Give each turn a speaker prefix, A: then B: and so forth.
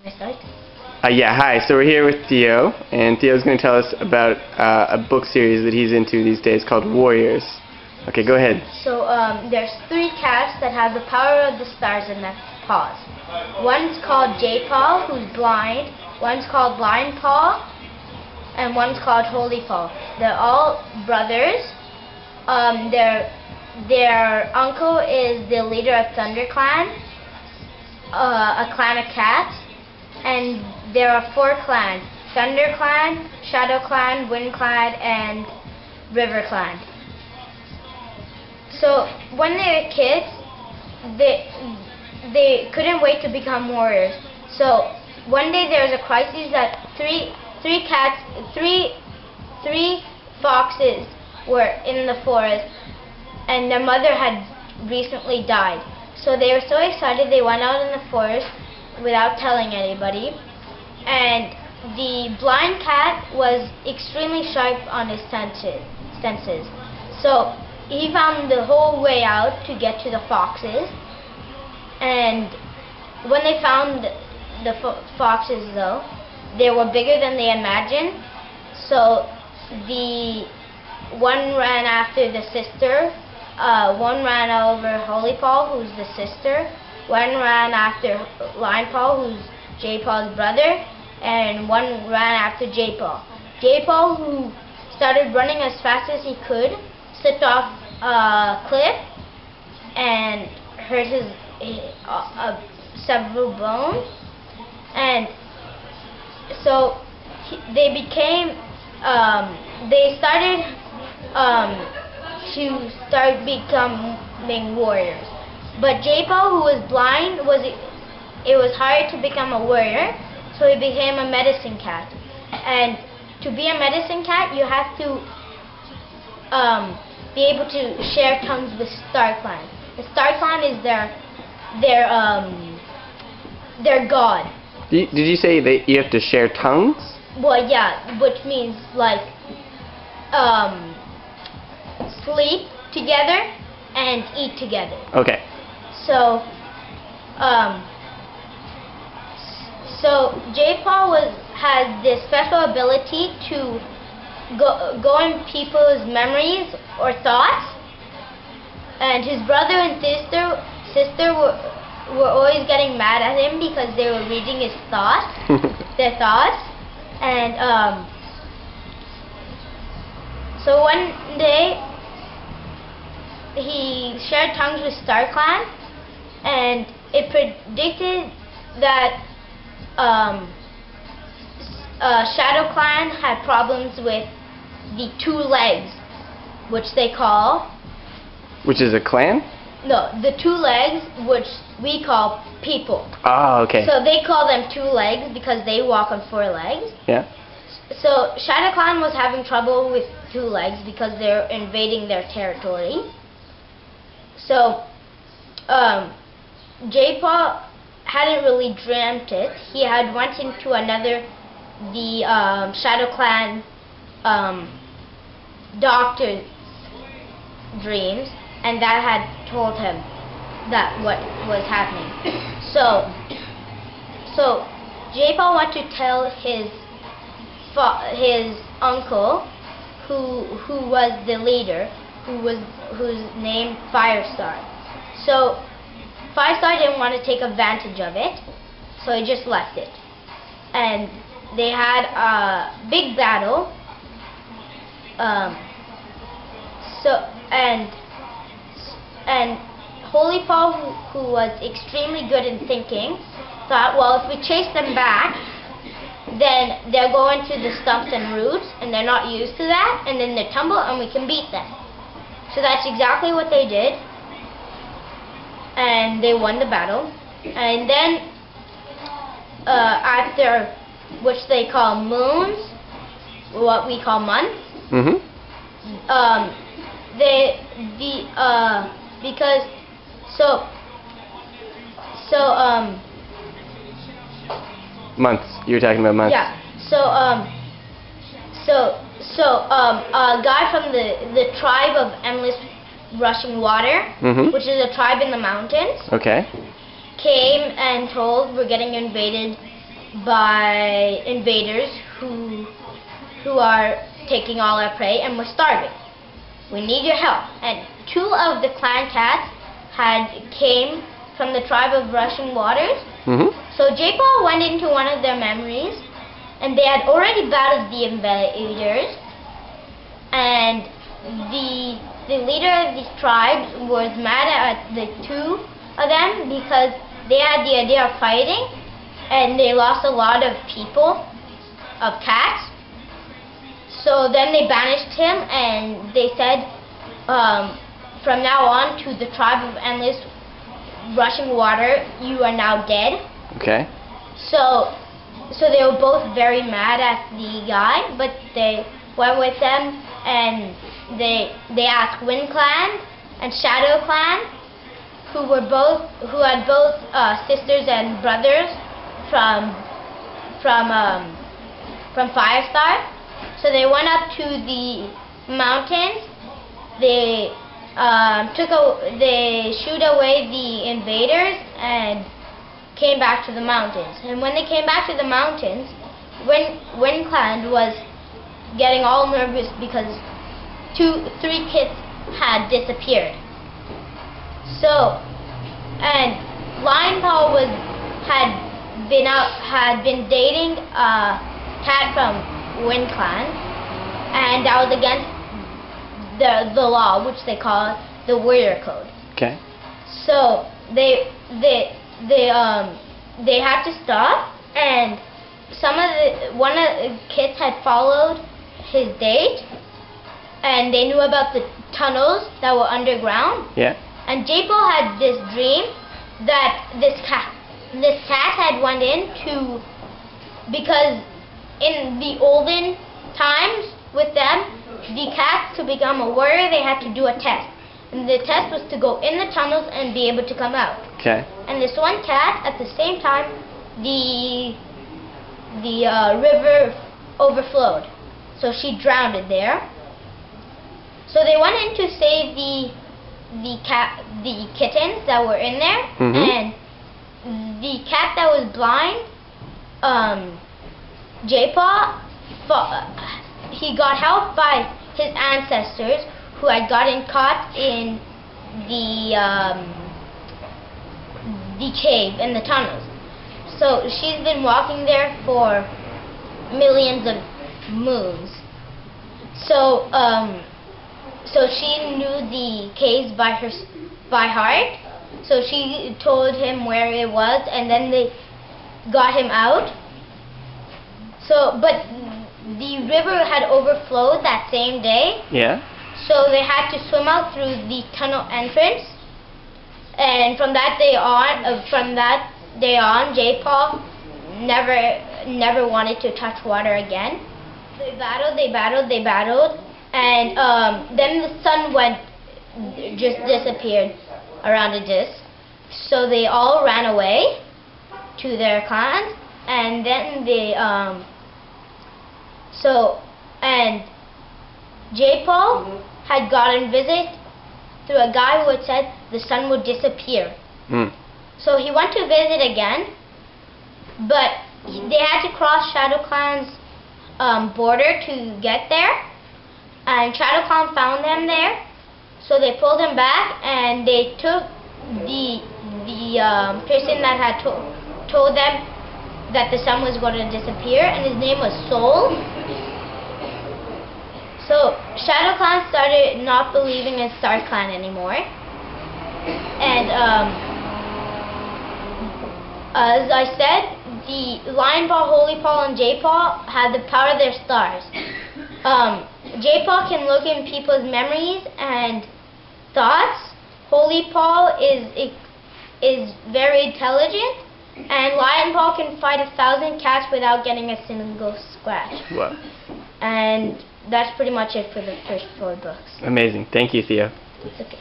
A: Can I start?
B: Yeah, hi. So we're here with Theo, and Theo's going to tell us about a book series that he's into these days called Warriors. Okay, go ahead.
A: So there's 3 cats that have the power of the stars in their paws. One's called J-Paw, who's blind. One's called Blind Paw, and one's called Holy Paw. They're all brothers. Their uncle is the leader of Thunder Clan, a clan of cats, and there are 4 clans: Thunder Clan, Shadow Clan, Wind Clan, and River Clan. So when they were kids, they couldn't wait to become warriors. So one day there was a crisis that three foxes were in the forest, and their mother had recently died. So they were so excited they went out in the forest without telling anybody. And the blind cat was extremely sharp on his senses. So he found the whole way out to get to the foxes. And when they found the foxes, though, they were bigger than they imagined. So the one ran after the sister. One ran over Holy Paw, who's the sister. One ran after Lion Paw, who's J-Paw's brother. And one ran after J-Paw. J-Paw, who started running as fast as he could, slipped off a cliff and hurt his several bones. And so they started to start becoming warriors. But J-Paw, who was blind, it was hard to become a warrior, so he became a medicine cat. And to be a medicine cat, you have to be able to share tongues with Star Clan. The Star Clan is their god.
B: Did you say that you have to share tongues?
A: Well, yeah, which means like sleep together and eat together.
B: Okay.
A: So J-Paw has this special ability to go in people's memories or thoughts, and his brother and sister were always getting mad at him because they were reading his thoughts, their thoughts, and so one day he shared tongues with Star Clan, and it predicted that Shadow Clan had problems with the 2 legs, which they call...
B: Which is a clan?
A: No, the 2 legs, which we call people.
B: Oh, okay.
A: So they call them 2 legs because they walk on 4 legs.
B: Yeah. So
A: Shadow Clan was having trouble with 2 legs because they're invading their territory. So J-Paw hadn't really dreamt it. He had went into the Shadow Clan doctor's dreams, and that had told him that what was happening. So J-Paw went to tell his uncle, who was the leader, who's named Firestar. So Firestar didn't want to take advantage of it, so he just left it. And they had a big battle. And Holy Paw, who was extremely good in thinking, thought, well, if we chase them back, then they'll go into the stumps and roots, and they're not used to that, and then they tumble, and we can beat them. So that's exactly what they did, and they won the battle. And then after, which they call moons, what we call months,
B: months. You were talking about months.
A: Yeah. A guy from the tribe of Endless Rushing Water, which is a tribe in the mountains,
B: okay,
A: came and told we're getting invaded by invaders who are taking all our prey, and we're starving. We need your help. And 2 of the clan cats came from the tribe of Rushing Waters. So J-Paul went into one of their memories, and they had already battled the invaders, and the leader of these tribes was mad at the 2 of them because they had the idea of fighting, and they lost a lot of people, of cats. So then they banished him, and they said, from now on, to the tribe of Endless Rushing Water, you are now dead. Okay. So they were both very mad at the guy, but they went with them, and they asked Wind Clan and Shadow Clan, who had both sisters and brothers from Firestar. So they went up to the mountains. They shooed away the invaders and came back to the mountains. And when they came back to the mountains, Wind Clan was getting all nervous because 3 kids had disappeared. So, and Lion Paw had been dating a cat from Wind Clan, and that was against the law, which they call the Warrior Code. Okay. So they had to stop, and one of the kids had followed his date, and they knew about the tunnels that were underground. Yeah. And J-Paul had this dream that this cat had went into, because in the olden times with them, the cats, to become a warrior, they had to do a test. And the test was to go in the tunnels and be able to come out. Okay. And this one cat, at the same time, the river overflowed. So she drowned there. So they went in to save the kittens that were in there, and the cat that was blind, J-Paw, he got help by his ancestors who had gotten caught in the cave, in the tunnels. So she's been walking there for millions of moons. So she knew the caves by heart. So she told him where it was, and then they got him out. So, but the river had overflowed that same day. Yeah. So they had to swim out through the tunnel entrance, and from that day on, J-Paw never wanted to touch water again. They battled, and then the sun just disappeared around a disc. So they all ran away to their clans, and then and J-Paw had gotten visit through a guy who had said the sun would disappear. So he went to visit again, but they had to cross Shadow Clan's border to get there, and Shadow Clan found them there. So they pulled him back, and they took the person that had told them that the sun was going to disappear, and his name was Soul. So Shadow Clan started not believing in Star Clan anymore, and as I said, the Lion Paw, Holy Paw, and J-Paw had the power of their stars. J-Paw can look in people's memories and thoughts. Holy Paw is very intelligent, and Lion Paw can fight 1,000 cats without getting a single scratch. Wow. And that's pretty much it for the first 4 books.
B: Amazing. Thank you, Theo.
A: It's okay.